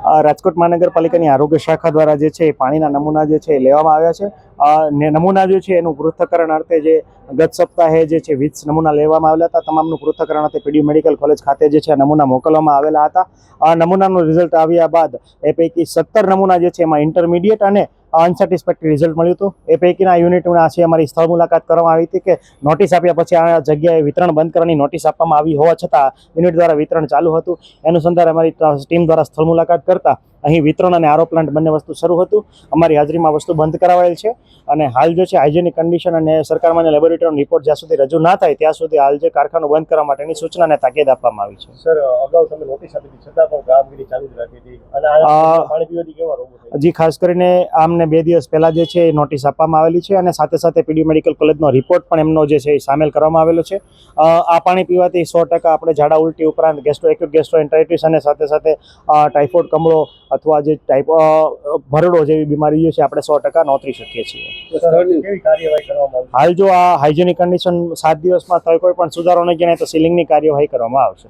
રાજકોટ મહાનગરપાલિકાની આરોગ્ય શાખા દ્વારા જે છે એ પાણીના નમૂના જે છે એ લેવામાં આવ્યા છે. નમૂના જે છે એનું પૃથ્થકરણ અર્થે જે ગત સપ્તાહે જે છે 20 નમૂના લેવામાં આવેલા હતા. તમામનું પૃથ્થકરણ અર્થે પીડી મેડિકલ કોલેજ ખાતે જે છે નમૂના મોકલવામાં આવેલા હતા. આ નમૂનાનું રિઝલ્ટ આવ્યા બાદ એ પૈકી 17 નમૂના જે છે એમાં ઇન્ટરમીડિયેટ અને અનસેટિસ્ફેક્ટરી રિઝલ્ટ મળ્યું હતું. એ પૈકીના યુનિટના આજે અમારી સ્થળ મુલાકાત કરવામાં આવી હતી કે નોટિસ આપ્યા પછી આ જગ્યાએ વિતરણ બંધ કરવાની નોટિસ આપવામાં આવી હોવા છતાં યુનિટ દ્વારા વિતરણ ચાલુ હતું. અનુસંધાને અમારી ટીમ દ્વારા સ્થળ મુલાકાત કરતા અહીં વિતરણ અને આરો પ્લાન્ટ બંને વસ્તુ શરૂ હતું. અમારી હાજરીમાં વસ્તુ બંધ કરાવાયેલ છે અને હાલ જે છે હાઇજેનિક કન્ડિશન અને સરકાર માન્ય લેબોરેટરીનો રિપોર્ટ જ્યાં સુધી રજૂ ના થાય ત્યાં સુધી હાલ જે કારખાનું બંધ કરવા માટેની સૂચના અને તાકીદ આપવામાં આવી છે. સર, અગાઉ તમે નોટિસ આપી હતી છતાં પણ કામગીરી ચાલુ જ રાખી હતી અને પાણી પીવાથી કેવા રોગો થાય? હજી ખાસ કરીને આમને 2 દિવસ પહેલા જે છે નોટિસ આપવામાં આવેલી છે અને સાથે સાથે પીડી મેડિકલ કોલેજનો રિપોર્ટ પણ એમનો જે છે એ સામેલ કરવામાં આવેલો છે. આ પાણી પીવાથી 100% આપણે ઝાડા ઉલટી ઉપરાંત એક્યુટ ગેસ્ટ્રોએન્ટરાઇટિસ અને સાથે સાથે ટાઇફોઇડ કમળો અથવા જે ભરડો જેવી બીમારી છે આપણે 100% નોંધી શકીએ છીએ. કેવી કાર્યવાહી કરવામાં આવશે? હાલ જો આ હાઇજેનિક કન્ડિશન 7 દિવસમાં કોઈ પણ સુધારો નહીં જાય તો સીલિંગની કાર્યવાહી કરવામાં આવશે.